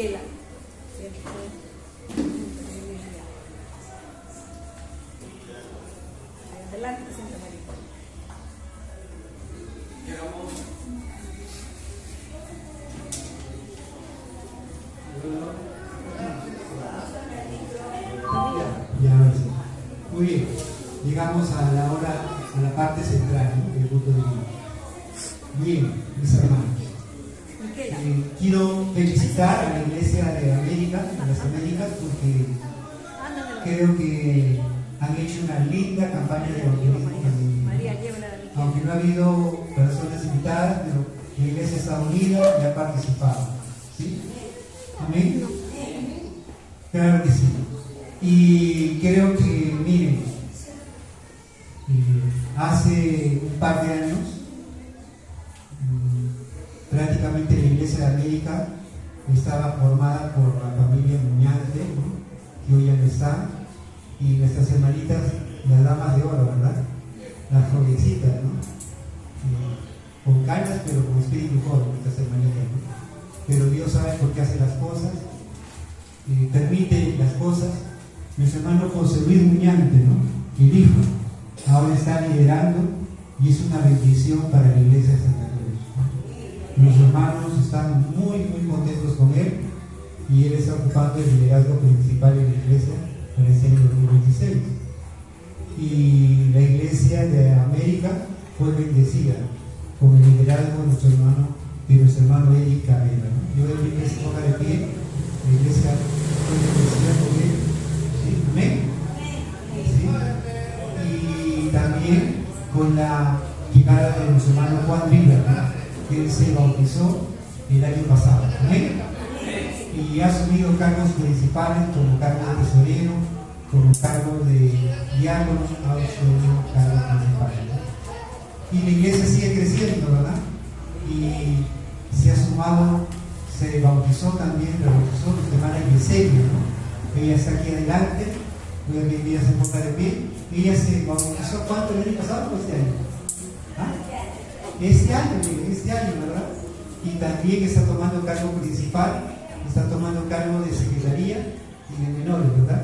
Miquela. Adelante, Santa María. Ya, sí. Muy bien, llegamos a la hora, a la parte central, ¿no?, del culto divino. Bien, mis hermanos, quiero felicitar a la Iglesia de América, de las Américas, porque creo que han hecho una linda campaña de evangelismo. Aunque no ha habido personas invitadas, pero la Iglesia está unida y ha participado. ¿Sí? ¿Amén? Claro que sí. Y creo que, miren, hace un par de años, prácticamente la Iglesia de América estaba formada por la familia Muñante, ¿no?, que hoy ya no está, y nuestras hermanitas, las damas de oro, ¿verdad? Las jovencitas, ¿no? Con canas, pero con espíritu joven, nuestras hermanitas, ¿no? Pero Dios sabe por qué hace las cosas, permite las cosas. Nuestro hermano José Luis Muñante, ¿no?, el hijo, ahora está liderando y es una bendición para la Iglesia de Santa Cruz, ¿no? Los hermanos están muy, muy contentos con él y él está ocupando el liderazgo principal en la Iglesia para este año 2026. Y la Iglesia de América fue bendecida con el liderazgo de nuestro hermano Eric Carrera, ¿no? Yo de la Iglesia ponga de pie, la Iglesia fue bendecida con él. ¿Sí? ¿Amén? ¿Sí? Y también con la llegada de nuestro hermano Juan Rivera, ¿no?, que él se bautizó el año pasado. ¿Amén? Y ha asumido cargos principales como cargo de tesorero, como cargo de diácono, ha asumido cargos principales, ¿no? Y la iglesia sigue creciendo, ¿verdad? Y se ha sumado, se bautizó también, rebautizó nuestra hermana Yesenia, ¿no? Ella está aquí adelante, voy a que ella se ponga de pie. Ella se bautizó, ¿cuánto el año pasado o este año? ¿Ah? Este año, ¿verdad? Y también está tomando cargo principal, está tomando cargo de secretaría y de menores, ¿verdad?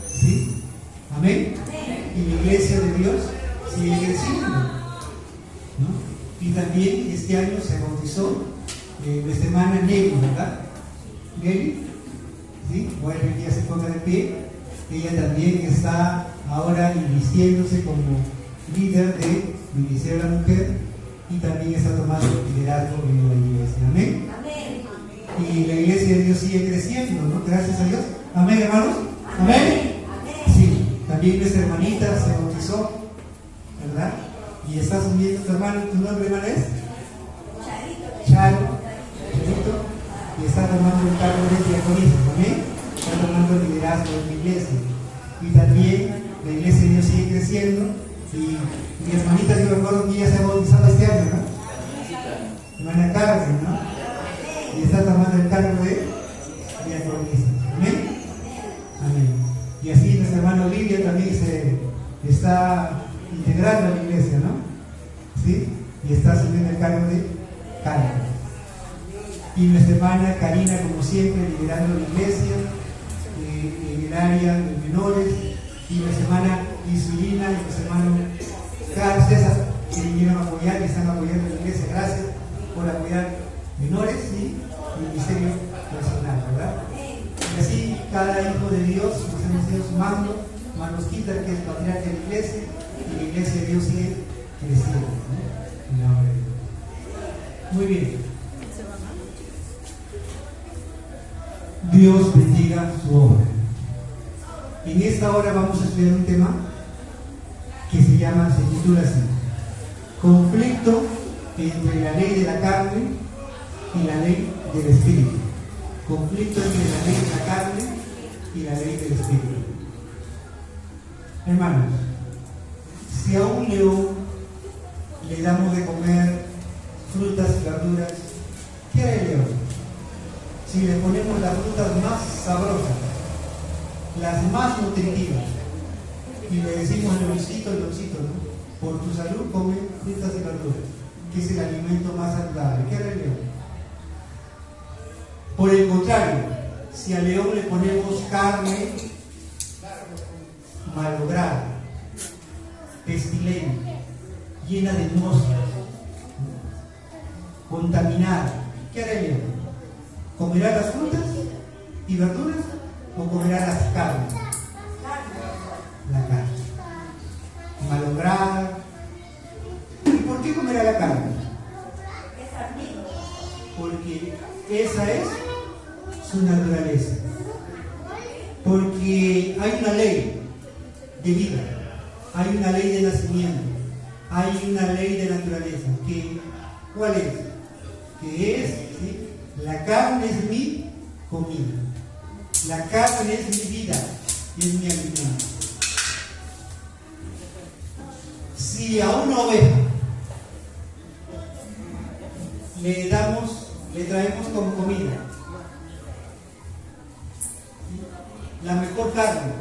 ¿Sí? ¿Amén? Y la iglesia de Dios sigue creciendo, ¿no? Y también este año se bautizó nuestra hermana Nelly, ¿verdad? Nelly, ¿sí? Voy a que ella se ponga de pie. Ella también está ahora invistiéndose como líder de Ministerio de la Mujer y también está tomando liderazgo en la iglesia. ¿Amén? Y la iglesia de Dios sigue creciendo, ¿no? Gracias a Dios. ¿Amén, hermanos? ¿Amén? Sí, también nuestra hermanita se bautizó, ¿verdad? Y está asumiendo tu hermano, ¿tu nombre, hermana es? Charito, y está tomando el cargo de diaconismo, ¿amén? Está tomando liderazgo en la iglesia. Y también la iglesia de Dios sigue creciendo. Y mi hermanita, yo recuerdo que ella se ha bautizado este año, ¿no? Hermana Carmen, ¿no? Y está tomando el cargo de diaconisa. ¿Amén? Amén. Y así nuestra hermana Olivia también se está integrando a la iglesia, ¿no? ¿Sí? Y está asumiendo el cargo de Carmen. Y nuestra hermana Karina, como siempre, liderando la iglesia en el área de menores. Y nuestra hermana Isulina y nuestro hermano Carlos César, que vinieron a apoyar y están apoyando la iglesia. Gracias por apoyar menores y ministerio personal, ¿verdad? Y así cada hijo de Dios nos hemos ido sumando. Hermanos Quinta, que es patriarca de la iglesia, y la iglesia de Dios sigue creciendo, ¿no? En la obra de Dios. Muy bien. Dios bendiga su obra. En esta hora vamos a estudiar un tema que se titula así: conflicto entre la ley de la carne y la ley del espíritu. Conflicto entre la ley de la carne y la ley del espíritu. Hermanos, si a un león le damos de comer frutas y verduras, ¿qué hará el león? Si le ponemos las frutas más sabrosas, las más nutritivas, y le decimos leoncito, ¿no? Por tu salud come frutas y verduras, que es el alimento más saludable, ¿qué hará el león? Por el contrario, si al león le ponemos carne malograda, pestilente, llena de moscas, contaminada, ¿qué hará el león? ¿Comerá las frutas y verduras o comerá las carnes? La carne malograda. ¿Y por qué comerá la carne? Porque esa es su naturaleza. Porque hay una ley de vida, hay una ley de nacimiento, hay una ley de naturaleza. ¿Cuál es? Que es, ¿sí? La carne es mi comida, la carne es mi vida y es mi alimento. Si a una oveja le traemos como comida la mejor carne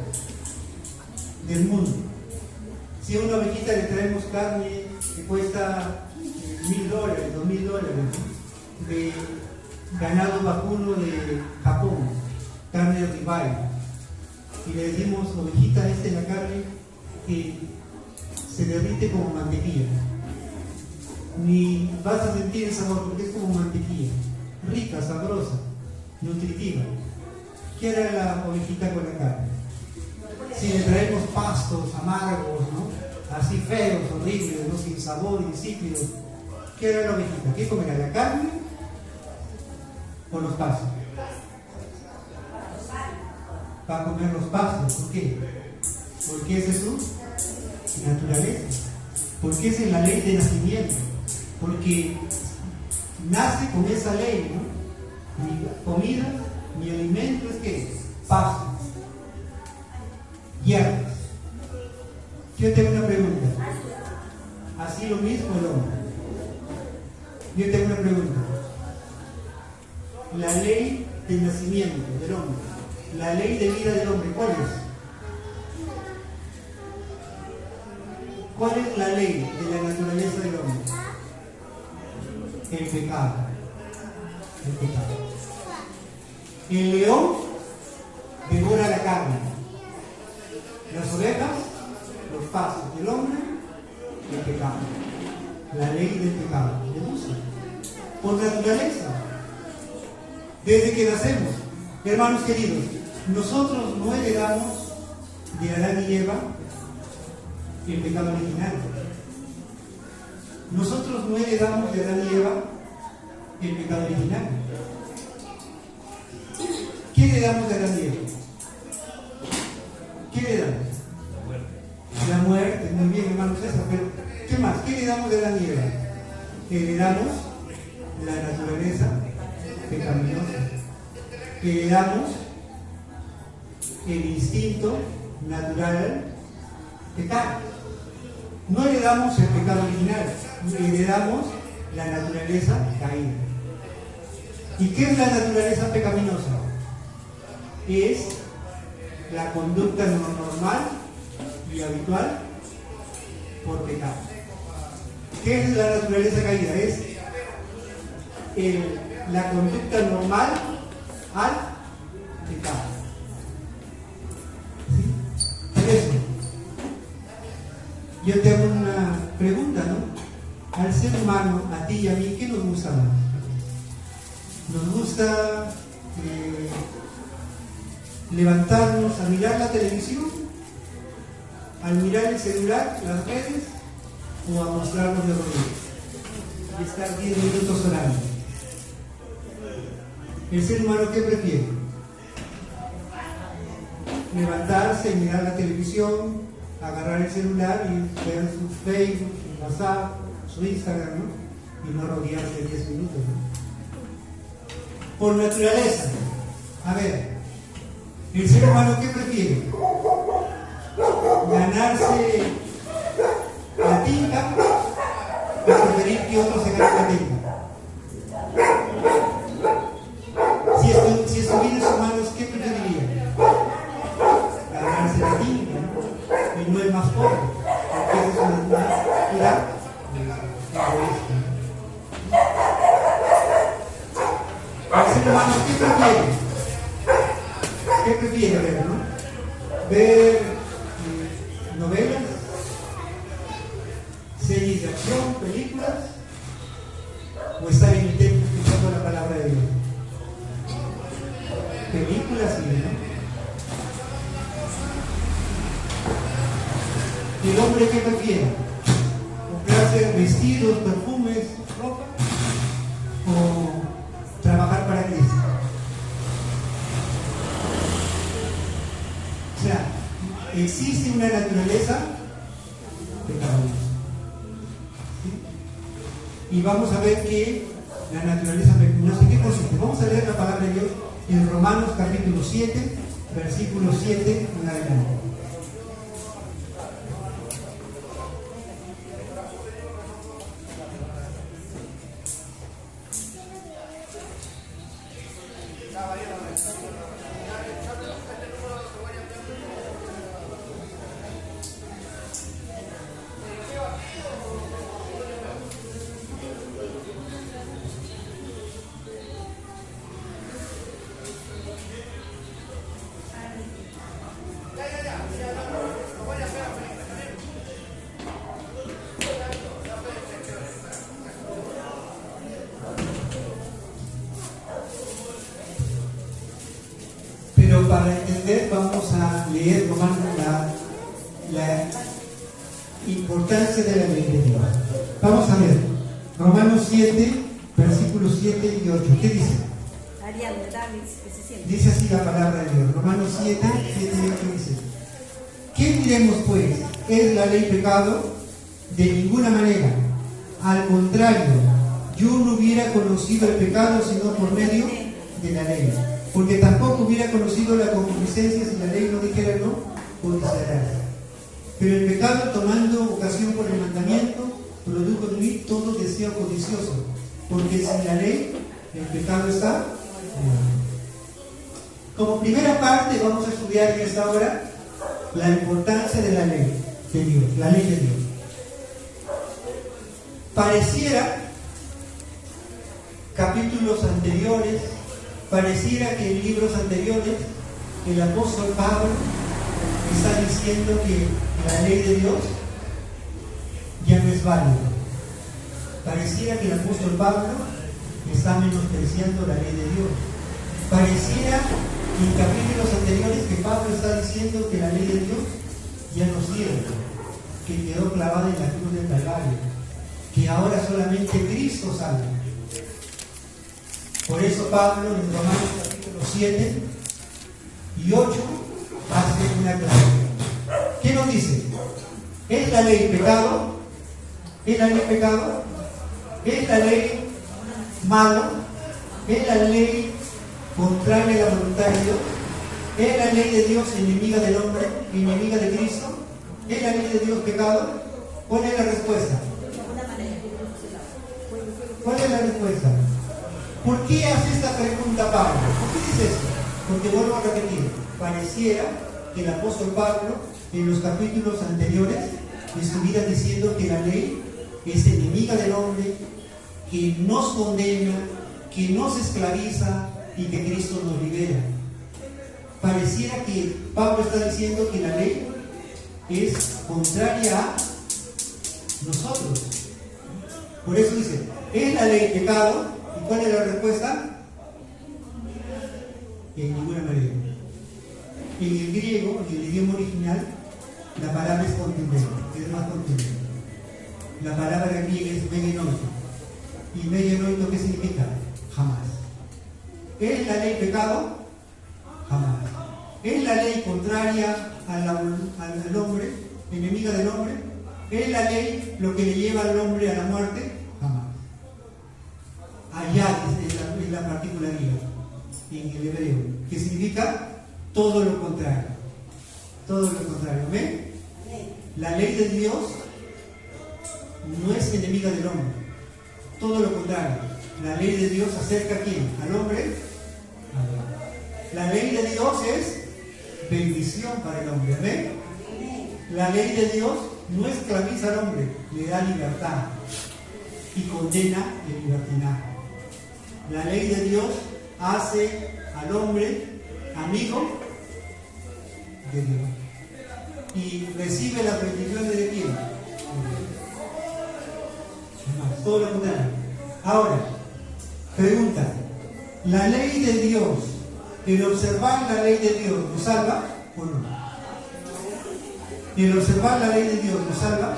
del mundo, si a una ovejita le traemos carne que cuesta $1,000, $2,000, de ganado vacuno de Japón, carne de ribeye, y le decimos, ovejita, esta es la carne que se derrite como mantequilla, ni vas a sentir el sabor porque es como mantequilla, rica, sabrosa, nutritiva. ¿Qué hará la ovejita con la carne? Si le traemos pastos amargos, ¿no? Así feos, horribles, ¿no? Sin sabor, insípidos, ¿qué hará la ovejita? ¿Qué comerá? ¿La carne o los pastos? Va a comer los pastos. ¿Por qué? Porque esa es su naturaleza. Porque esa es la ley de nacimiento. Porque nace con esa ley, ¿no? Mi comida, mi alimento es que pasto, hierbas. Yo tengo una pregunta. Así lo mismo el hombre. Yo tengo una pregunta. La ley del nacimiento del hombre, la ley de vida del hombre, ¿cuál es? ¿Cuál es la ley de la naturaleza del hombre? El pecado. El pecado. El león devora la carne, las ovejas, los pasos del hombre, el pecado. La ley del pecado, deduce, por naturaleza, desde que nacemos. Hermanos queridos, nosotros no heredamos de Adán y Eva el pecado original. Nosotros no heredamos de Adán y Eva el pecado original. ¿Qué heredamos de Adán y Eva? ¿Qué heredamos? La muerte, muy bien, hermano César, pero ¿qué más? ¿Qué heredamos de Adán y Eva? Heredamos la naturaleza pecaminosa. Heredamos el instinto natural pecar. No heredamos el pecado original, heredamos la naturaleza caída. ¿Y qué es la naturaleza pecaminosa? Es la conducta normal y habitual por pecado. ¿Qué es la naturaleza caída? Es la conducta normal al pecado. ¿Sí? Por eso, yo te hago una pregunta, ¿no? Al ser humano, a ti y a mí, ¿qué nos gusta más? Nos gusta levantarnos a mirar la televisión, al mirar el celular, las redes, o a mostrarnos de rodillas y estar 10 minutos orando. El ser humano, ¿qué prefiere? Levantarse y mirar la televisión, agarrar el celular y ver su Facebook, su WhatsApp, su Instagram, ¿no? Y no rodearse 10 minutos, ¿no? Por naturaleza, a ver, el ser humano, ¿qué prefiere? Ganarse la tinta o preferir que otros se ganen la tinta. Si estuviera en sus manos, ¿qué preferiría? Ganarse la tinta, ¿no? Y no el más pobre, porque esa es una naturaleza egoísta. hermanos, ¿qué prefieren? ¿Qué prefieren ver, no? ¿Ver novelas? ¿Series de acción? ¿Películas? ¿O estar en el templo escuchando la palabra de Dios? Películas, sí, ¿no? ¿El hombre qué prefiere? ¿Comprarse vestidos, perfumes, ropa? ¿O trabajar para Cristo? O sea, existe una naturaleza pecaminosa. ¿Sí? Y vamos a ver que la naturaleza pecaminosa, ¿en qué consiste? Vamos a leer la palabra de Dios en Romanos capítulo 7, versículo 7 en adelante. Pero para entender vamos a leer Romanos la importancia de la ley de Dios. Vamos a ver Romanos 7, versículos 7 y 8. ¿Qué dice? Dice así la palabra de Dios. Romanos 7, 7 y 8 dice: ¿qué diremos pues? ¿Es la ley pecado? De ninguna manera. Al contrario, yo no hubiera conocido el pecado sino por medio de la ley. Porque tampoco hubiera conocido la concupiscencia si la ley no dijera no, codiciarás. Pero el pecado, tomando ocasión por el mandamiento, produjo en mí todo deseo codicioso. Porque sin la ley, el pecado está. Como primera parte, vamos a estudiar en esta hora la importancia de la ley de Dios, la ley de Dios. Pareciera, capítulos anteriores, pareciera que en libros anteriores el apóstol Pablo está diciendo que la ley de Dios ya no es válida. Pareciera que el apóstol Pablo está menospreciando la ley de Dios. Pareciera en capítulos anteriores que Pablo está diciendo que la ley de Dios ya no sirve, que quedó clavada en la cruz del Calvario, que ahora solamente Cristo salva. Por eso Pablo en Romanos capítulo 7 y 8 hace una aclaración. ¿Qué nos dice? ¿Es la ley pecado? ¿Es la ley pecado? ¿Es la ley malo? ¿Es la ley contraria a la voluntad de Dios? ¿Es la ley de Dios enemiga del hombre, enemiga de Cristo? ¿Es la ley de Dios pecado? ¿Cuál es la respuesta? ¿Cuál es la respuesta? ¿Por qué hace esta pregunta Pablo? ¿Por qué dice esto? Porque vuelvo a repetir, pareciera que el apóstol Pablo en los capítulos anteriores estuviera diciendo que la ley es enemiga del hombre, que nos condena, que nos esclaviza y que Cristo nos libera. Pareciera que Pablo está diciendo que la ley es contraria a nosotros. Por eso dice, ¿es la ley pecado? ¿Y cuál es la respuesta? En ninguna manera. En el griego, en el idioma original, la palabra es contundente, es más contundente. La palabra griega es megenoito. ¿Y megenoito qué significa? Jamás. ¿Es la ley pecado? Jamás. ¿Es la ley contraria al hombre, enemiga del hombre? ¿Es la ley lo que le lleva al hombre a la muerte? Jamás. Allá es la partícula griega, en el hebreo, que significa todo lo contrario. Todo lo contrario. ¿Ven? La ley de Dios no es enemiga del hombre. Todo lo contrario. La ley de Dios acerca a quién? Al hombre. A Dios. La ley de Dios es bendición para el hombre. ¿Ven? La ley de Dios no esclaviza al hombre, le da libertad y condena el libertinaje. La ley de Dios hace al hombre amigo de Dios y recibe las bendiciones de quién. No, todo lo contrario. Ahora, pregunta: ¿la ley de Dios, el observar la ley de Dios, nos salva o no? ¿El observar la ley de Dios nos salva?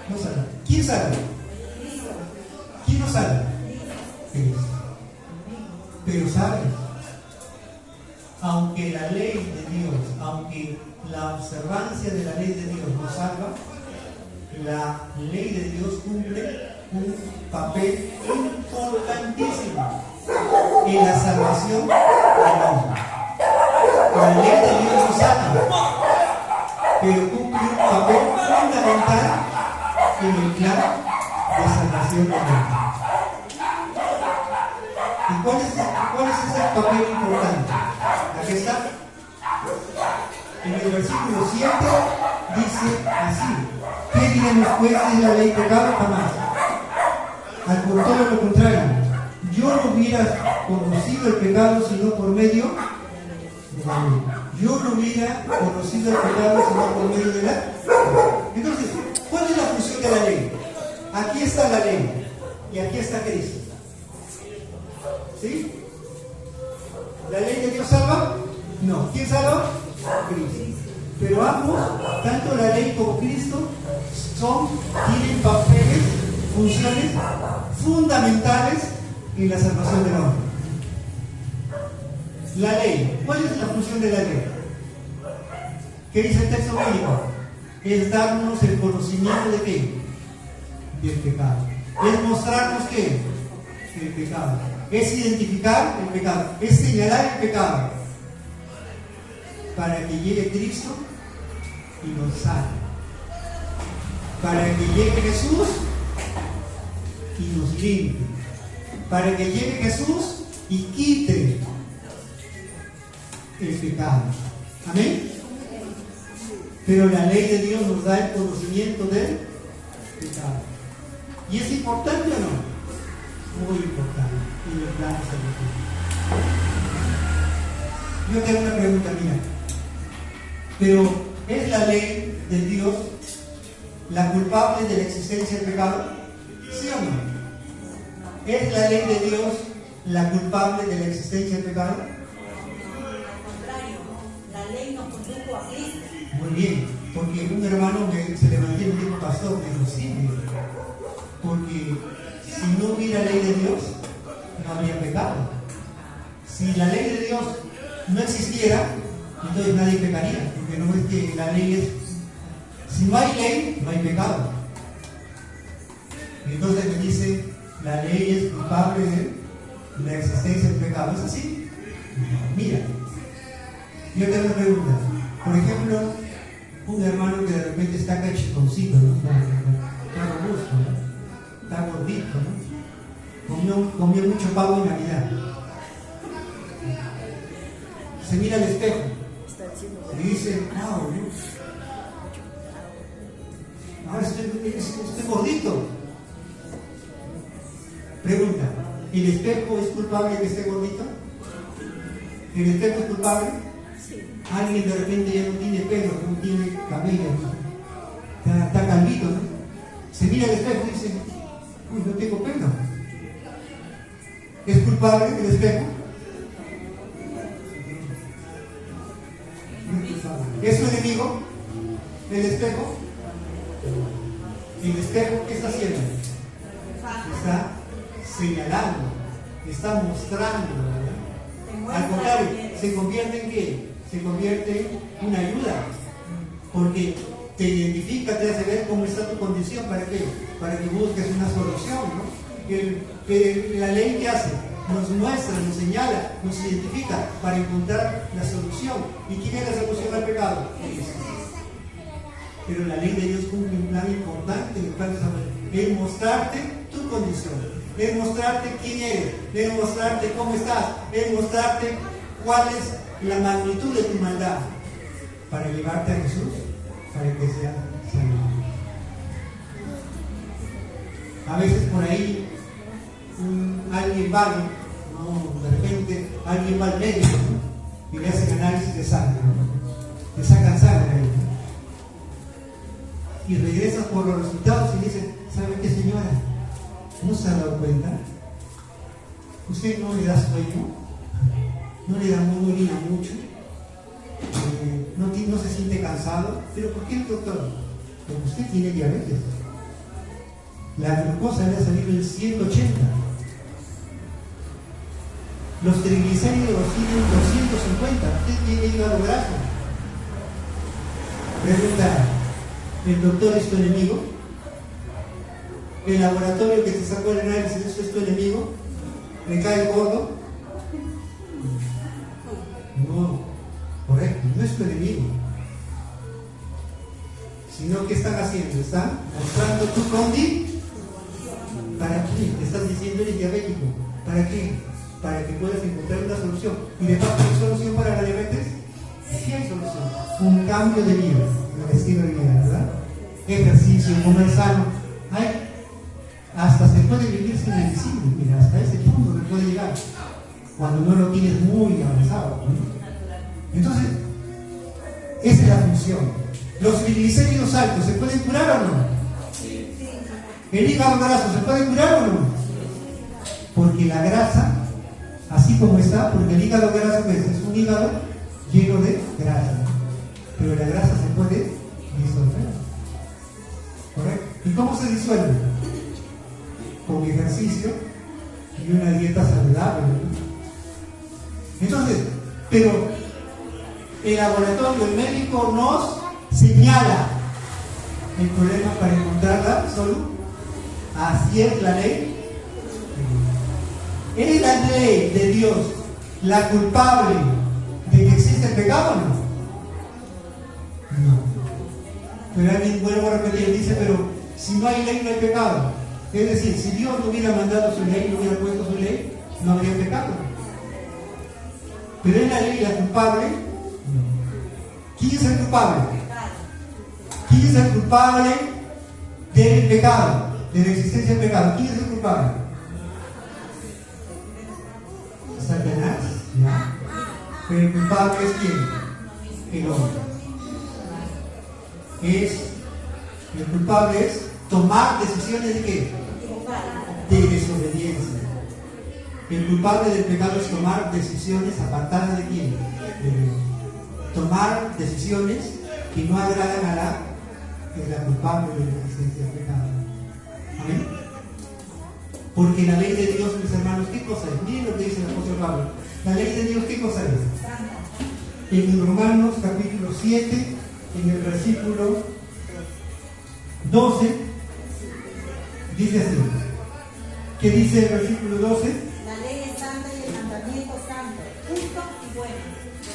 No salva. ¿Quién salva? ¿Quién nos salva? Cristo. Pero ¿sabes? Aunque la ley de Dios, aunque la observancia de la ley de Dios nos salva, la ley de Dios cumple un papel importantísimo en la salvación del hombre. La ley de Dios nos salva, pero cumple un papel fundamental en el plan de salvación del hombre. ¿Y cuál es ese papel importante? Aquí está. En el versículo 7 dice así: ¿qué diremos pues de la ley pecado? Jamás. Al todo lo contrario, yo no hubiera conocido el pecado sino por medio de la ley. Yo no hubiera conocido el pecado sino por medio de la ley. Entonces, ¿cuál es la función de la ley? Aquí está la ley y aquí está Cristo. ¿Sí? ¿La ley de Dios salva? No. ¿Quién salva? Cristo. Pero ambos, tanto la ley como Cristo, tienen papeles, funciones fundamentales en la salvación del hombre. La ley. ¿Cuál es la función de la ley? ¿Qué dice el texto bíblico? Es darnos el conocimiento de qué? Del pecado. Es mostrarnos qué? El pecado. Es identificar el pecado. Es señalar el pecado. Para que llegue Cristo y nos salve. Para que llegue Jesús y nos limpie. Para que llegue Jesús y quite el pecado. Amén. Pero la ley de Dios nos da el conocimiento del pecado. ¿Y es importante o no? Muy importante en el plan salvativo. Yo tengo una pregunta mía. Pero ¿es la ley de Dios la culpable de la existencia del pecado? ¿Sí o no? ¿Es la ley de Dios la culpable de la existencia del pecado? Al contrario, la ley nos condujo a Cristo. Muy bien, porque un hermano se levantó y me dijo: pastor, me dijo, sí, porque si no hubiera ley de Dios, no habría pecado. Si la ley de Dios no existiera, entonces nadie pecaría, porque no es que la ley es... Si no hay ley, no hay pecado. Y entonces me dice: la ley es culpable de la existencia del pecado. ¿Es así? Mira, yo tengo una pregunta. Por ejemplo, un hermano que de repente está cachiconcito, ¿no? Está robusto, ¿no? Está gordito, ¿no? Comió mucho pavo en Navidad. Se mira al espejo y dice: wow, ahora estoy gordito. Pregunta: ¿el espejo es culpable de que esté gordito? ¿El espejo es culpable? Alguien de repente ya no tiene pelo, no tiene cabello, ¿no? Está calvito, ¿no? Se mira al espejo y dice: uy, no tengo pelo. ¿Es culpable el espejo? ¿Es su enemigo el espejo? ¿El espejo qué está haciendo? Está señalando, está mostrando, ¿verdad? Al contrario, ¿se convierte en qué? Se convierte en una ayuda, porque te identifica, te hace ver cómo está tu condición. ¿Para qué? Para que busques una solución, ¿no? Que la ley que hace nos muestra, nos señala, nos identifica para encontrar la solución. ¿Y quién es la solución al pecado? Pero la ley de Dios cumple un plan importante en el plan de salvación. Es mostrarte tu condición, es mostrarte quién eres, es mostrarte cómo estás, es mostrarte cuál es la magnitud de tu maldad, para llevarte a Jesús, para que sea salvo. A veces por ahí alguien alguien va, ¿no? De repente alguien va al médico, ¿no? Y le hacen análisis de sangre, ¿no? Le sacan sangre ahí, ¿no? Y regresan por los resultados y dicen, ¿sabe qué, señora? ¿No se ha dado cuenta? ¿Usted no le da sueño? ¿No le da orina mucho? ¿No se siente cansado? ¿Pero por qué, doctor? Porque usted tiene diabetes. La glucosa le ha salido en 180. Los triglicéridos siguen 250. Usted tiene hígado graso. Pregunta, ¿el doctor es tu enemigo? ¿El laboratorio que te sacó el análisis, eso es tu enemigo? ¿Le cae gordo? No, correcto, no es tu enemigo. Sino que están haciendo, están mostrando tu condición. ¿Para qué? Te estás diciendo eres diabético. ¿Para qué? Para que puedas encontrar una solución. ¿Y de paso hay solución para la diabetes? Sí hay solución. Un cambio de vida, un estilo de vida, ¿verdad? Ejercicio, comer sano. Hasta se puede vivir sin medicina. Mira, hasta ese punto se puede llegar. Cuando no lo tienes muy avanzado, ¿no? Entonces, esa es la función. Los triglicéridos altos, ¿se pueden curar o no? ¿El hígado graso se puede curar o no? Porque la grasa, así como está, porque el hígado graso es un hígado lleno de grasa, ¿no? Pero la grasa se puede disolver. ¿Correcto? ¿Y cómo se disuelve? Con ejercicio y una dieta saludable, ¿no? Entonces, pero el laboratorio, el médico nos señala el problema para encontrarla solo. Así es la ley. ¿Es la ley de Dios la culpable de que existe el pecado o no? No. Pero alguien, vuelvo a repetir, dice, pero si no hay ley no hay pecado. Es decir, si Dios no hubiera mandado su ley, no hubiera puesto su ley, no habría pecado. Pero es la ley la culpable. ¿Quién es el culpable? ¿Quién es el culpable del pecado? De la existencia del pecado. ¿Quién es el culpable? Satanás, ¿no? Pero el culpable es quién? El hombre. El culpable es tomar decisiones de qué? De desobediencia. El culpable del pecado es tomar decisiones apartadas de quién? De Dios. Tomar decisiones que no agradan a la culpable de la existencia del pecado. Amén. Porque la ley de Dios, mis hermanos, ¿qué cosa es? Miren lo que dice el apóstol Pablo. La ley de Dios, ¿qué cosa es? En Romanos capítulo 7, en el versículo 12, dice así. ¿Qué dice el versículo 12? La ley es santa y el mandamiento santo, justo y bueno.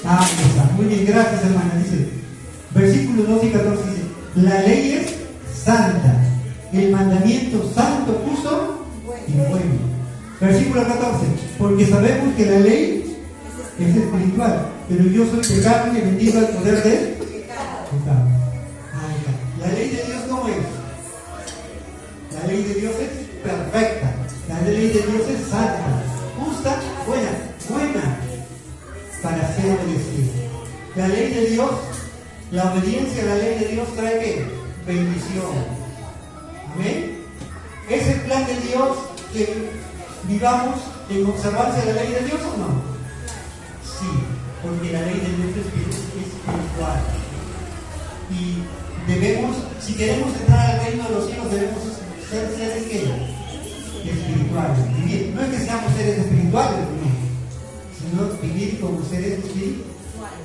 Ah, está. Muy bien, gracias, hermana. Dice, versículo 12 y 14 dice, la ley es santa, el mandamiento santo, justo y bueno. Versículo 14, porque sabemos que la ley es espiritual, pero yo soy de carne y vendido al poder del pecado. Ahí está. ¿La ley de Dios cómo es? La ley de Dios es perfecta. La ley de Dios es santa, justa, buena, para ser obedecida. La ley de Dios, la obediencia a la ley de Dios trae ¿qué? Bendición. Amén. ¿Es el plan de Dios que vivamos en observancia de la ley de Dios o no? Sí, porque la ley de Dios es espiritual. Y debemos, si queremos entrar al reino de los cielos, debemos ser seres ¿qué? Espirituales. Vivir. No es que seamos seres espirituales, no, sino vivir como seres espirituales.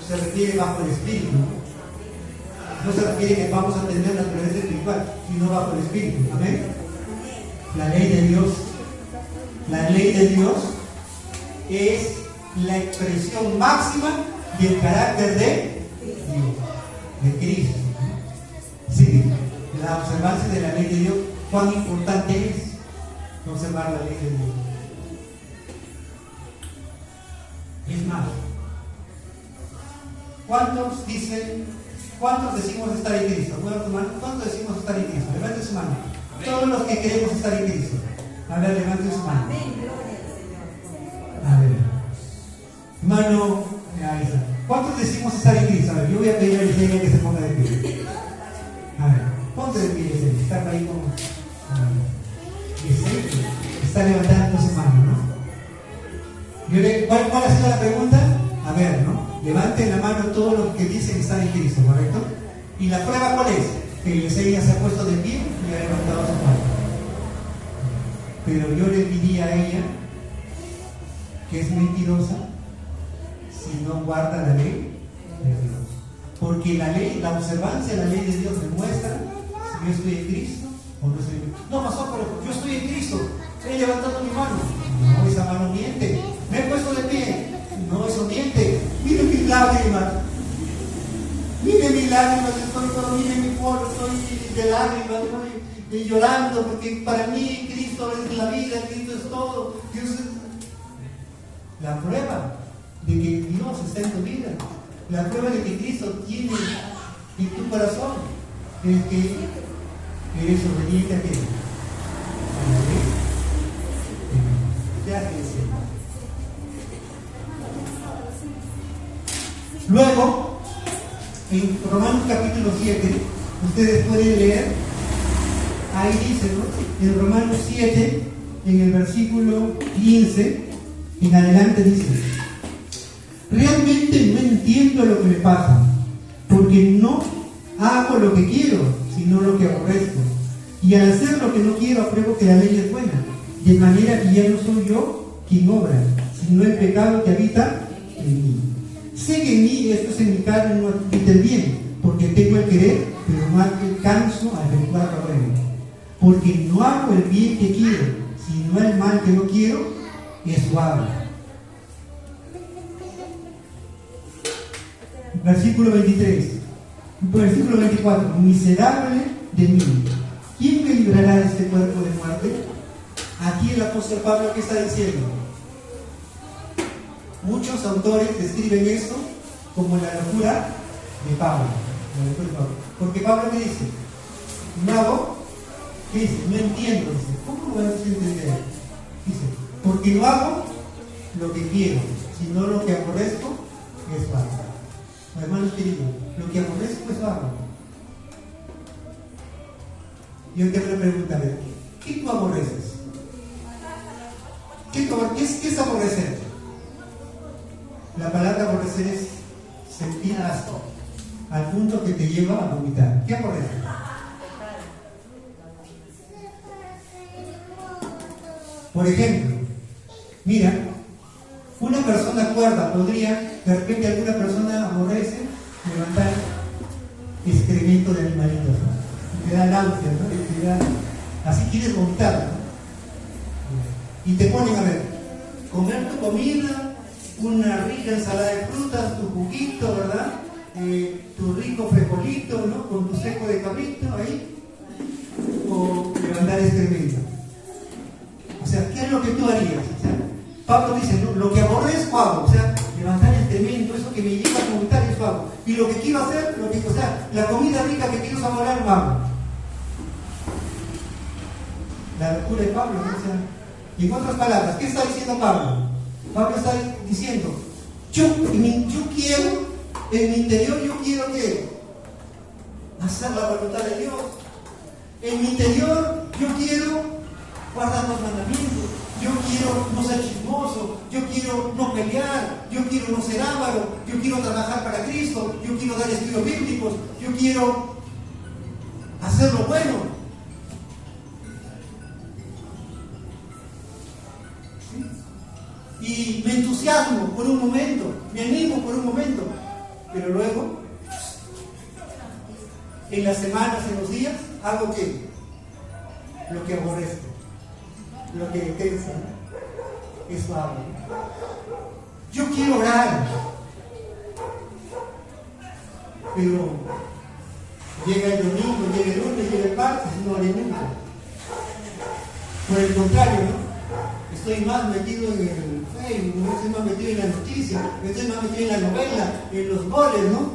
Se refiere bajo el espíritu. No se refiere que vamos a tener la naturaleza espiritual, sino bajo el espíritu. Amén. La ley de Dios es la expresión máxima del carácter de Dios, de Cristo. Sí, la observancia de la ley de Dios, cuán importante es observar la ley de Dios. Es más, ¿cuántos decimos estar en Cristo? ¿Cuántos decimos estar en Cristo? Levanten su mano. Todos los que queremos estar en Cristo. A ver, levanten su mano. A ver. Hermano, ahí está. ¿Cuántos decimos estar en Cristo? A ver, yo voy a pedir a Yesenia que se ponga de pie. A ver, ponte de pie, Yesenia. Está ahí con. Yesenia está levantando su mano, ¿no? ¿Cuál ha sido la pregunta? A ver, ¿no? Levanten la mano todos los que dicen estar en Cristo, ¿correcto? ¿Y la prueba cuál es? Que Yesenia se ha puesto de pie y ha levantado su mano. Pero yo le diría a ella que es mentirosa si no guarda la ley de Dios. Porque la ley, la observancia de la ley de Dios demuestra si yo estoy en Cristo o no estoy en Cristo. No, pastor, pero yo estoy en Cristo, he levantado mi mano. No, esa mano miente. Me he puesto de pie. No, eso miente. Mire mis lágrimas. Mire mis lágrimas, mire mi polvo, estoy de lágrimas, estoy llorando, porque para mí Cristo es la vida, Cristo es todo. Dios es... La prueba de que Dios está en tu vida, la prueba de que Cristo tiene en tu corazón, es que eres obediente a Dios. Luego, en Romanos capítulo 7, ustedes pueden leer, ahí dice, ¿no? En Romanos 7, en el versículo 15, en adelante dice: realmente no entiendo lo que me pasa, porque no hago lo que quiero, sino lo que aborrezco. Y al hacer lo que no quiero, apruebo que la ley es buena, de manera que ya no soy yo quien obra, sino el pecado que habita en mí. Sé que en mí, esto es en mi carne, no habita el bien, porque tengo el querer, pero no alcanzo a efectuar lo bueno. Porque no hago el bien que quiero, sino el mal que no quiero, eso hago. Versículo 23. Versículo 24. Miserable de mí, ¿quién me librará de este cuerpo de muerte? Aquí el apóstol Pablo, ¿qué está diciendo? Muchos autores describen esto como la locura de Pablo. Porque Pablo, ¿qué dice? No hago, ¿qué dice? No entiendo. Dice, ¿cómo lo vas a entender? Dice, porque no hago lo que quiero, sino lo que aborrezco es vago. Hermanos queridos, lo que aborrezco es vago. Yo te voy a preguntar, ¿qué tú aborreces? ¿Qué es aborrecer? La palabra aborrecer es sentir asco, al punto que te lleva a vomitar. ¿Qué aborreces? Por ejemplo, mira, una persona cuerda podría, de repente alguna persona aborrece levantar excremento de animalitos, ¿no? Te da náusea, ¿no? Te da, así quieres vomitar, ¿no? Y te ponen a ver, comer tu comida, una rica ensalada de frutas, tu juguito, ¿verdad? Tu rico frijolito, ¿no? Con tu seco de cabrito ahí, o levantar excremento. O sea, ¿qué es lo que tú harías? O sea, Pablo dice, ¿no? Lo que aborrezco hago, o sea, levantar excremento, eso que me lleva a vomitar, eso hago. Y lo que quiero hacer, o sea, la comida rica que quiero saborear, lo hago. La locura de Pablo, ¿no? O sea, y en otras palabras, ¿qué está diciendo Pablo? Pablo está diciendo, yo quiero, en mi interior yo quiero que hacer la voluntad de Dios. En mi interior yo quiero guardar los mandamientos, yo quiero no ser chismoso, yo quiero no pelear, yo quiero no ser avaro, yo quiero trabajar para Cristo, yo quiero dar estudios bíblicos, yo quiero hacer lo bueno. Y me entusiasmo por un momento, me animo por un momento, pero luego, en las semanas, en los días, hago ¿qué? Lo que aborrezco, lo que detesto, eso hago. Yo quiero orar, pero llega el domingo, llega el lunes, llega el martes, no haré nunca. Por el contrario, ¿no? Estoy más metido en el Facebook, estoy más metido en la noticia, estoy más metido en la novela, en los goles, ¿no?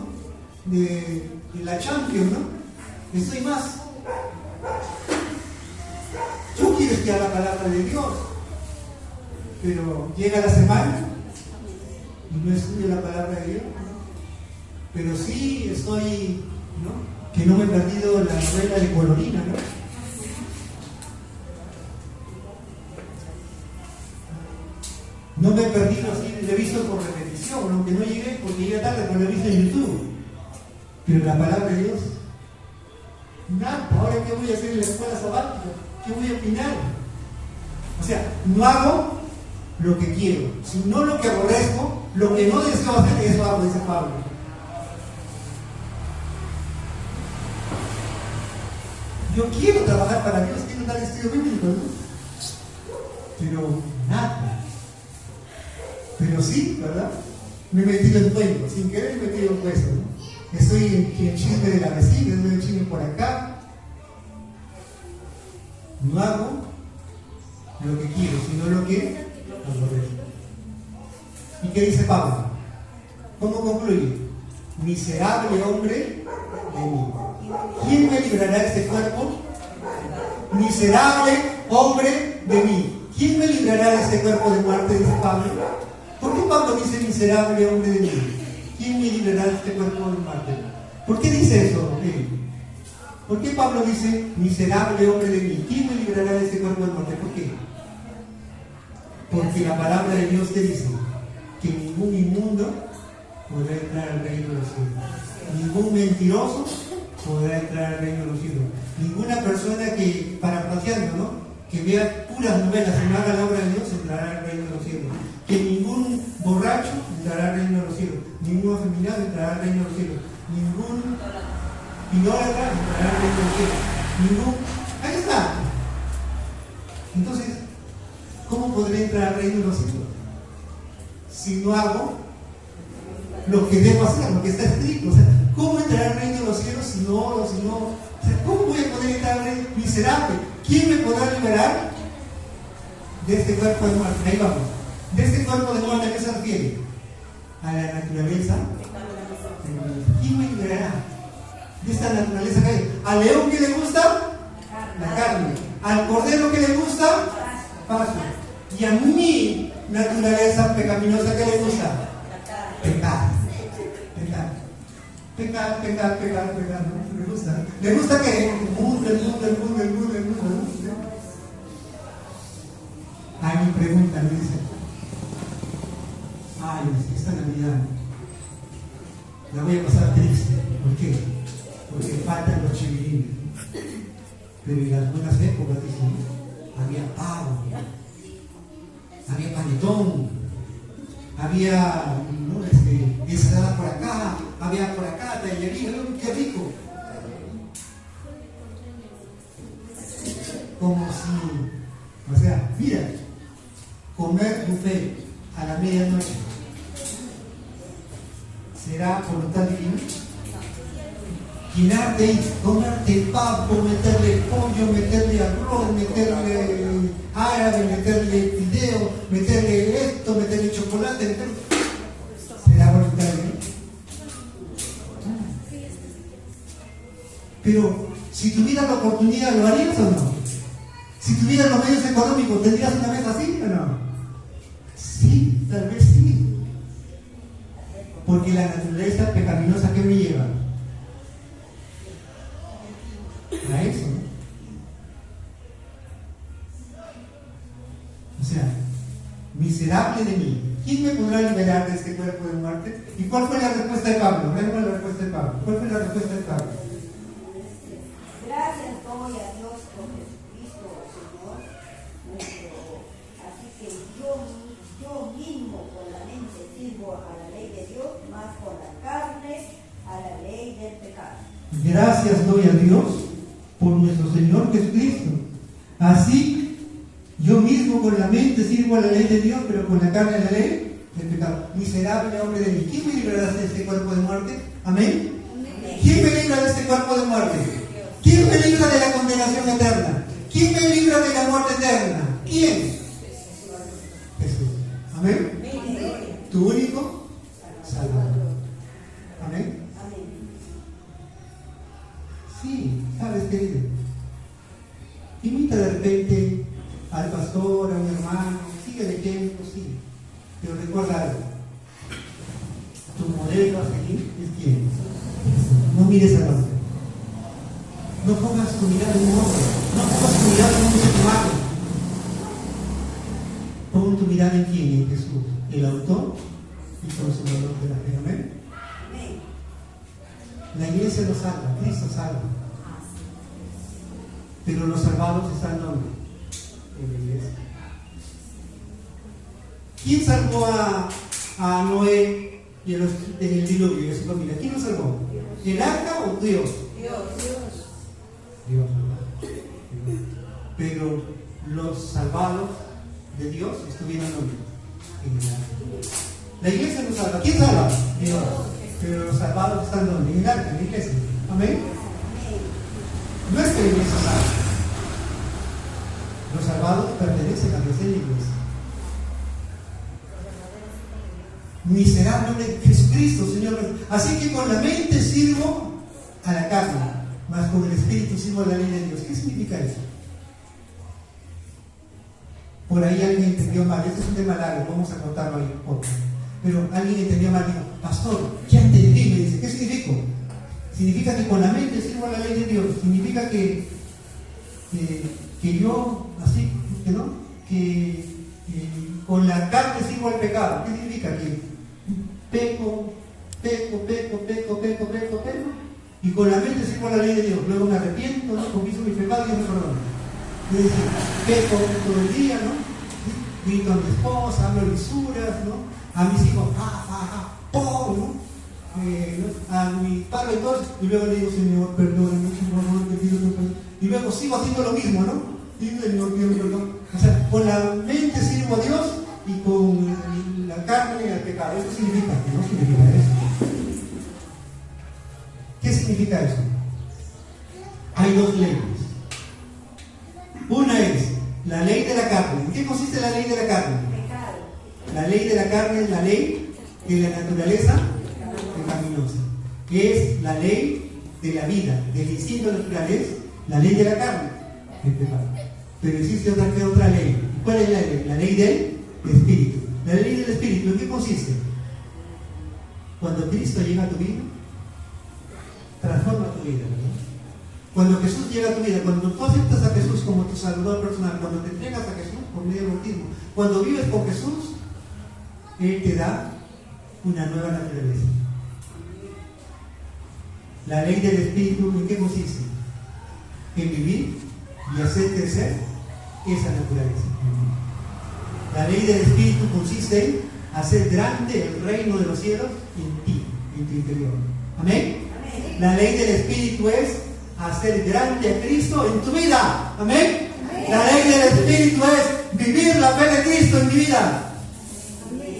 De la Champions, ¿no? Estoy más. Tú quieres que haga la palabra de Dios. pero llega la semana y no estudio la palabra de Dios. Pero sí estoy, ¿no? Que no me he perdido la novela de Colorina, ¿no? No me he perdido así, lo he visto por repetición, aunque no llegué porque llegué tarde, pero lo he visto en YouTube. Pero la palabra de Dios, nada. Ahora, ¿qué voy a hacer en la escuela sabática? ¿Qué voy a opinar? O sea, no hago lo que quiero, sino lo que aborrezco, lo que no deseo hacer, eso hago, dice Pablo. Yo quiero trabajar para Dios, quiero dar estudio bíblico, ¿no? Pero nada. Pero sí, ¿verdad? Me he metido en cuento, sin querer me he metido en cuento, ¿no? Estoy en chisme de la vecina, estoy en chisme por acá. No hago lo que quiero, sino lo que aborrezco. ¿Y qué dice Pablo? ¿Cómo concluye? Miserable hombre de mí. ¿Quién me librará de este cuerpo? Miserable hombre de mí. ¿Quién me librará de este cuerpo de muerte? Dice Pablo. ¿Por qué Pablo dice miserable hombre de mí? ¿Quién me librará de este cuerpo de muerte? ¿Por qué dice eso? ¿Por qué Pablo dice miserable hombre de mí? ¿Quién me librará de este cuerpo de muerte? ¿Por qué? Porque la palabra de Dios te dice que ningún inmundo podrá entrar al reino de los cielos. Ningún mentiroso podrá entrar al reino de los cielos. Ninguna persona que, parafraseando, ¿no?, que vea puras novelas y no haga la obra de Dios, entrará al reino de los cielos. Que ningún borracho entrará al reino de los cielos. Ningún afeminado entrará al reino de los cielos. Ningún idólatra entrará al reino de los cielos. Ningún... Ahí está. Entonces, ¿cómo podré entrar al reino de los cielos? Si no hago lo que debo hacer, lo que está escrito. O sea, ¿cómo entrar al reino de los cielos si no oro, si no? O sea, ¿cómo voy a poder entrar al reino miserable? ¿Quién me podrá liberar de este cuerpo de muerte? Ahí vamos. ¿De este cuerpo de muerte a qué se refiere? A la naturaleza. ¿Quién me liberará de esta naturaleza que hay? ¿Al león que le gusta? La carne. ¿Al cordero que le gusta? Paso. Y a mi naturaleza pecaminosa que le gusta? Pecar. Pecar, ¿no? Me gusta. ¿Le gusta que el mundo? Ay, mi pregunta me dice, ay, esta Navidad la voy a pasar triste. ¿Por qué? Porque faltan los chivilines. Pero en las buenas épocas, dicen, había pavo, había panetón, había, ¿no?, ensalada por acá, había por acá, tallerina, qué rico. Como si, o sea, mira, comer buffet a la medianoche, ¿será voluntad divina? Llenarte y comerte pavo, meterle pollo, meterle arroz, meterle árabe, meterle fideo, meterle esto, meterle chocolate, meterle... ¿será voluntad divina? Pero si tuvieras la oportunidad, ¿lo harías o no? Si tuvieras los medios económicos, ¿tendrías una mesa así o no? Sí, tal vez sí. Porque la naturaleza pecaminosa, ¿qué me lleva? A eso, ¿no? O sea, miserable de mí. ¿Quién me podrá liberar de este cuerpo de muerte? ¿Y cuál fue la respuesta de Pablo? ¿Cuál fue la respuesta de Pablo? ¿Cuál fue la respuesta de Pablo? Gracias doy a Dios por Jesucristo, Señor nuestro. Así que yo mismo con la mente sirvo a la ley de Dios, más con la carne a la ley del pecado. Gracias doy a Dios por nuestro Señor Jesucristo. Así, yo mismo con la mente sirvo a la ley de Dios, pero con la carne a la ley del pecado. Miserable hombre de mí. ¿Quién me librará de este cuerpo de muerte? ¿Amén? ¿Quién me libra de este cuerpo de muerte? ¿Quién me libra de la condenación eterna? ¿Quién me libra de la muerte eterna? ¿Quién? Jesús. ¿Amén? Tu único Salvador. ¿Amén? Sí, ¿sabes, querido? Invita de repente al pastor, a un hermano, sigue sirve de ejemplo, sí. Pero recuerda algo. Tu modelo a seguir es quién. No mires al hombre. No pongas tu mirada en un hombre. No pongas tu mirada en un ser humano. Pon tu mirada en quién, en Jesús, el autor y consumador de la fe. Amén. La iglesia nos salva, Cristo salva. Pero los salvados están ¿dónde? En la iglesia. ¿Quién salvó a Noé y en el diluvio y a su familia? ¿Quién lo salvó? ¿El arca o Dios? Dios. Pero los salvados de Dios estuvieron ¿dónde? En el arca. La iglesia nos salva. ¿Quién salva? Dios. Pero los salvados están ¿dónde? En el arca, en la iglesia. Amén. No es que la iglesia salva. Los salvados pertenecen a Dios en la iglesia. Miserable Jesucristo, Señor. Así que con la mente sirvo a la carne, mas con el espíritu sirvo a la ley de Dios. ¿Qué significa eso? Por ahí alguien entendió mal. Este es un tema largo, vamos a contarlo ahí un poco. Pero alguien entendió mal, dijo, pastor, ya entendí, me dice, ¿qué significa? Significa que con la mente sirvo a la ley de Dios. Significa que yo, así, que no, que con la carne sirvo al pecado. ¿Qué significa? Que peco, y con la mente sirvo a la ley de Dios. Luego me arrepiento, ¿no? Confieso mis pecados y Dios me perdona. Es decir, peco todo el día, ¿no? Grito a mi esposa, hablo lisuras, ¿no? A mis hijos, ¿no? A mi padre, entonces, y luego le digo, Señor, perdóname, Señor, te pido perdón. Y luego sigo haciendo lo mismo, ¿no? Digo, Señor, pido perdón. O sea, con la mente sirvo a Dios y con la carne al pecado. ¿Eso significa? No significa eso. ¿Qué significa eso? Hay dos leyes. Una es la ley de la carne. ¿En qué consiste la ley de la carne? La ley de la carne es la ley de la naturaleza pecaminosa, que es la ley de la vida, del instinto natural, es la ley de la carne, el pecado. Pero existe otra ley. ¿Cuál es la ley? La ley del espíritu. La ley del espíritu, ¿en qué consiste? Cuando Cristo llega a tu vida, transforma tu vida, ¿verdad? Cuando Jesús llega a tu vida, cuando tú aceptas a Jesús como tu salvador personal, cuando te entregas a Jesús por medio del bautismo, cuando vives con Jesús, Él te da una nueva naturaleza. La ley del espíritu, ¿en qué consiste? En vivir y hacer crecer esa naturaleza. La ley del espíritu consiste en hacer grande el reino de los cielos en ti, en tu interior. ¿Amén? Amén. La ley del espíritu es hacer grande a Cristo en tu vida. ¿Amén? Amén. La ley del espíritu es vivir la fe de Cristo en mi vida. Amén.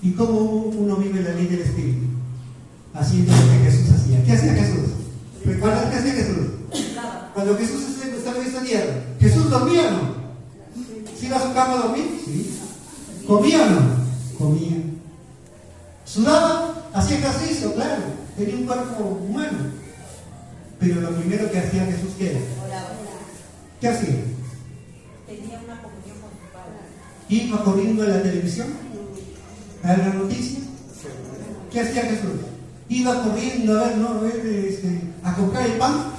¿Y cómo uno vive la ley del espíritu? Haciendo lo que Jesús hacía. ¿Qué hacía Jesús? ¿Recuerdas qué hacía Jesús? Cuando Jesús estaba en esta tierra, ¿Jesús dormía o no? ¿Sí iba a su cama a dormir? Sí. ¿Comía o no? Comía. ¿Sudaba? ¿Hacía ejercicio? Claro. Tenía un cuerpo humano. Pero lo primero que hacía Jesús, ¿qué era? ¿Qué hacía? Tenía una comunión con su Padre. ¿Iba corriendo a la televisión? ¿A ver la noticia? ¿Qué hacía Jesús? Iba corriendo a comprar el pan,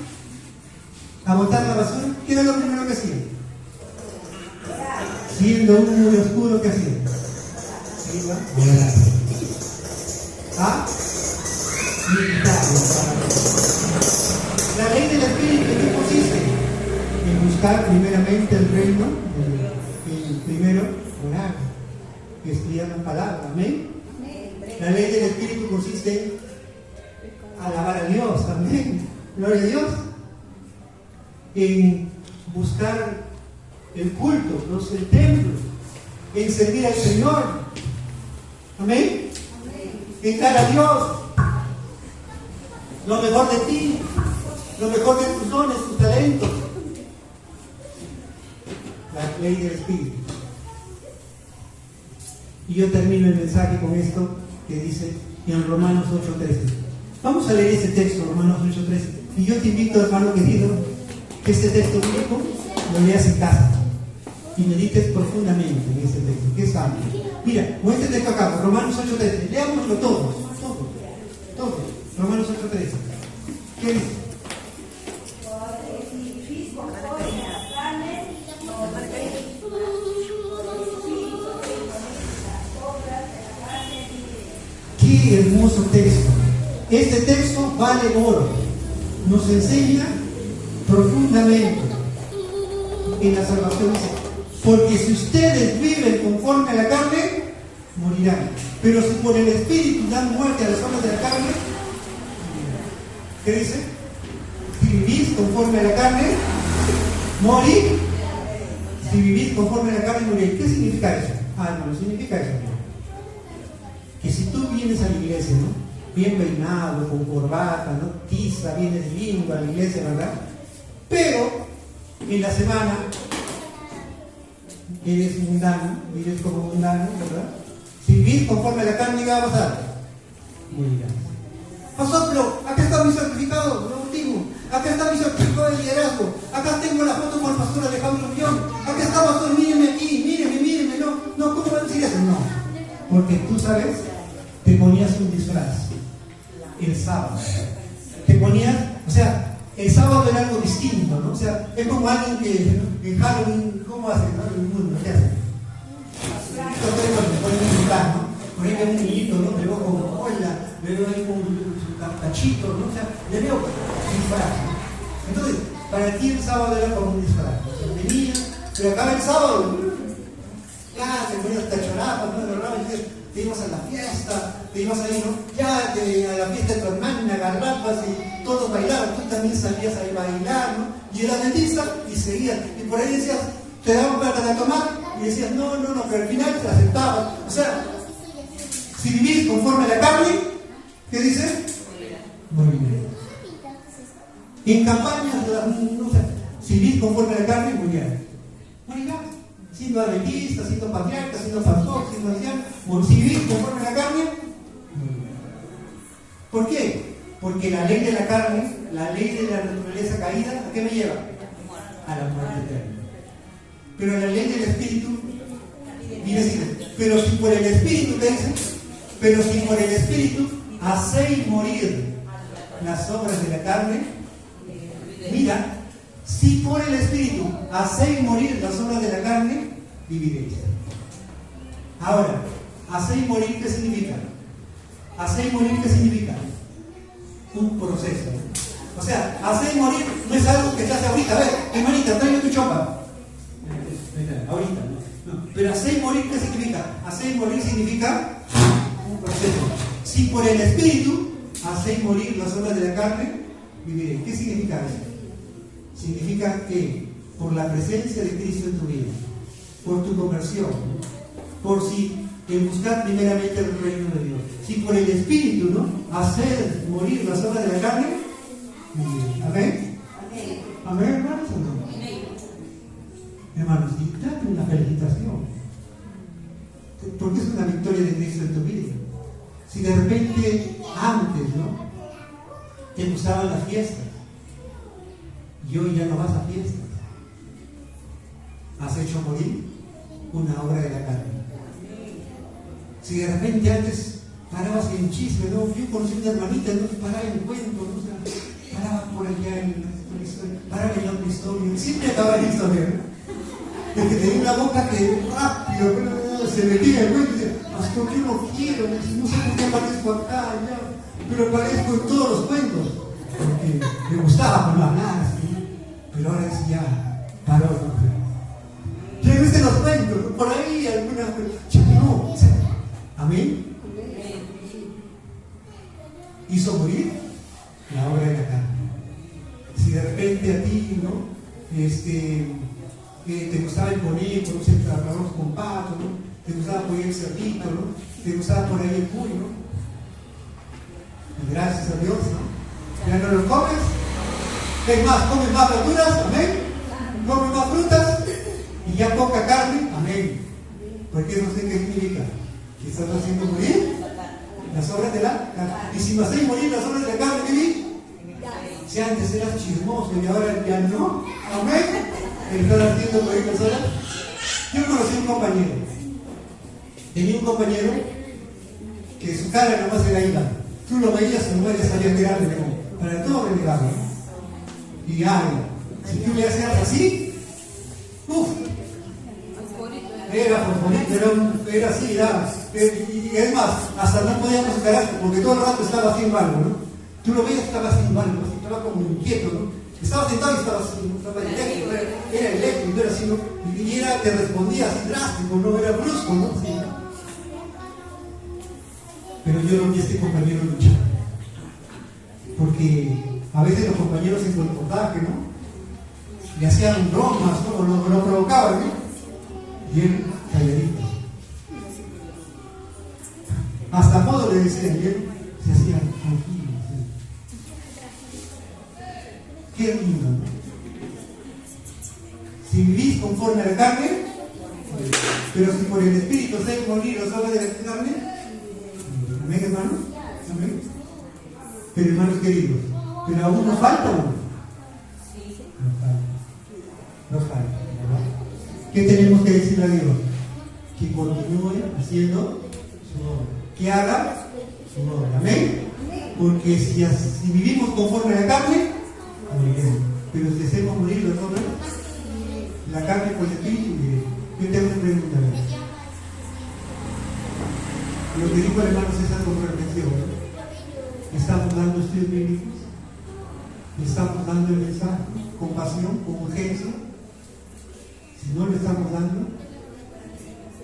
a botar la basura. ¿Qué era lo primero que hacía? Siendo un muy oscuro, ¿qué hacía? Iba a orar. ¿Ah? La ley del Espíritu, ¿en qué consiste? En buscar primeramente el reino, primero orar, estudiar la palabra. ¿Amén? La ley del Espíritu consiste en alabar a Dios. Amén. Gloria a Dios. En buscar el culto, el templo, en servir al Señor. Amén. En dar a Dios lo mejor de ti, lo mejor de tus dones, tus talentos. La ley del Espíritu. Y yo termino el mensaje con esto que dice en Romanos 8:13. Vamos a leer ese texto, Romanos 8:13. Y yo te invito, hermano querido, que este texto bíblico lo leas en casa. y medites profundamente en este texto, que es amplio. Mira, con este texto acá, Romanos 8:13, leámoslo todos. Romanos 8:13. ¿Qué dice? Qué hermoso texto. Este texto vale oro. Nos enseña profundamente en la salvación. Porque si ustedes viven conforme a la carne, morirán. Pero si por el Espíritu dan muerte a las obras de la carne, ¿qué dice? Si vivís conforme a la carne, morir. Si vivís conforme a la carne, morir. ¿Qué significa eso? No significa eso. Que si tú vienes a la iglesia, ¿no? Bien peinado, con corbata, ¿no? Tiza, vienes lindo a la iglesia, ¿verdad? Pero en la semana eres mundano, vives como mundano, ¿verdad? Si vivís conforme a la carne, ¿qué va a pasar? Morirás. Pastor, pero acá está mi certificado bautismo, acá está mi certificado de liderazgo, acá tengo la foto con el pastor Alejandro Millón, acá está pastor, míreme aquí, míreme, no, ¿cómo va a decir eso? No, porque tú sabes, te ponías un disfraz el sábado, te ponías, o sea, el sábado era algo distinto, ¿no? O sea, es como alguien que en Halloween, ¿cómo hace? ¿No? El mundo, ¿qué hace? Me ponen un disfraz, ¿no? Por ahí veo un niñito, ¿no? Le veo como hola, le veo ahí como un cachito, ¿no? O sea, le veo disfraz, ¿no? Entonces, para ti el sábado era como un disfraz, o sea, venía, pero acaba el sábado, ya te ponías tachonadas, ¿no? Te ibas a la fiesta, te ibas ahí, ¿no? Ya a la fiesta de tu hermana, agarrabas y todos bailaban, tú también salías ahí a bailar, ¿no? Y era de misa y seguías, y por ahí decías, te daban plata de tomar, y decías, no, pero al final te aceptabas. O sea, si vivís conforme a la carne, ¿qué dice? Morirás. En campañas, no sé, si vivís conforme a la carne, morirás. Siendo adventista, siendo patriarca, siendo pastor, siendo anciano, si vivís conforme a la carne, ¿por qué? Porque la ley de la carne, la ley de la naturaleza caída, ¿a qué me lleva? A la muerte eterna. Pero la ley del Espíritu, pero si por el Espíritu, ¿qué dice? Pero si por el Espíritu hacéis morir las obras de la carne, mira, si por el Espíritu hacéis morir las obras de la carne, viviréis. Ahora, hacéis morir, ¿qué significa? Hacéis morir, ¿qué significa? Un proceso. O sea, hacéis morir no es algo que se hace ahorita. A ver, hermanita, tráeme tu chopa. Ahorita, no. Pero hacéis morir, ¿qué significa? Hacéis morir significa un proceso. Si por el Espíritu hacéis morir las obras de la carne, viviréis. ¿Qué significa eso? Significa que por la presencia de Cristo en tu vida, por tu conversión, por si en buscar primeramente el reino de Dios, si por el Espíritu, ¿no? Hacer morir las obras de la carne, amén. Amén, hermanos. Hermanos, y date una felicitación, porque es una victoria de Cristo en tu vida. Si de repente antes, ¿no? Te gustaban las fiestas y hoy ya no vas a fiestas, has hecho morir una obra de la carne. Si de repente antes parabas en chisme, ¿no? Yo conocí una hermanita, ¿no? Paraba en cuentos, ¿no? O sea, paraba por allá en la historia, paraba en otra historia, y siempre acababa la historia, ¿no? El que tenía una boca que rápido, se metía en el cuento y decía, pastor, yo no quiero, no sé por qué aparezco acá, ya, pero aparezco en todos los cuentos, porque me gustaba por hablar, ¿sí? Pero ahora sí ya paró, ¿no? Ya viste los cuentos, ¿no? Por ahí alguna, ya no, o sea, amén. Hizo morir la obra de la carne. Si de repente a ti, ¿no? Te gustaba el conejo, no sé, el arroz con pato, ¿no? Te gustaba por ahí el cerdito, ¿no? Te gustaba por ahí el pollo, ¿no? Y gracias a Dios, ¿no? Ya no lo comes. Es más, comes más verduras, amén. Comes más frutas y ya poca carne, amén. Porque no sé qué significa. Que estás haciendo morir las obras de la carne. Y si me hacéis morir las obras de la carne, ¿qué vi? Si antes eras chismoso y ahora ya no, amén. ¿Están haciendo morir las obras? Yo conocí un compañero. Tenía un compañero que su cara nomás era ira. Tú lo veías y nomás le salía grande, para todo renegado. Y ay, si tú le hacías así, uff, era fosforito, era así, y es más, hasta no podíamos encararse porque todo el rato estaba haciendo algo, ¿no? Tú lo veías, estaba haciendo algo, estaba como inquieto, ¿no? Estaba sentado y estaba así, estaba eléctrico, era eléctrico, era así, ¿no? Y te respondía así drástico, no era brusco, ¿no? Sí. Pero yo no vi a este compañero luchar, porque a veces los compañeros se comportaban, ¿no? Le hacían bromas, ¿no? Lo provocaban, ¿no? Y él calladito. Hasta modo le decían, y él se hacía tranquilo. ¿Sí? Qué lindo, ¿no? Si vivís conforme a la carne, pero si por el Espíritu se morir los obras de la carne, amén, hermanos, amén. Pero hermanos queridos, pero aún nos falta uno. Nos falta, ¿verdad? ¿Qué tenemos que decirle a Dios? Que continúe haciendo su obra, que haga su obra, amén. Porque si vivimos conforme a la carne, moriremos. Pero si hacemos morir los obras, la carne por el Espíritu, yo tengo una pregunta. Lo que dijo el hermano César con reflexión, ¿no? ¿Estamos dando estudios bíblicos? ¿Estamos dando el mensaje con pasión, con urgencia? Si no lo estamos dando,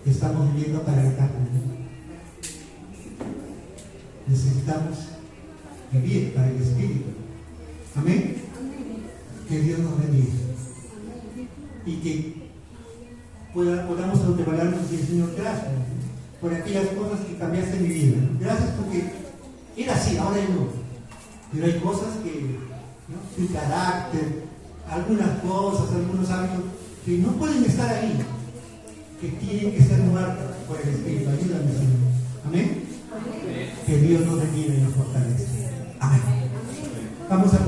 estamos viviendo para la carne, ¿no? Necesitamos vivir para el Espíritu. Amén. Que Dios nos bendiga y que podamos autoevaluarnos y decir, Señor, gracias por aquellas cosas que cambiaste en mi vida. Gracias porque era así, ahora ya no. Pero hay cosas que, ¿no? Tu carácter, algunas cosas, algunos hábitos que no pueden estar ahí, que tienen que ser muertos por el Espíritu. Ayúdame, Señor. Amén. Que Dios nos bendiga y nos fortalezca. Amén. Vamos a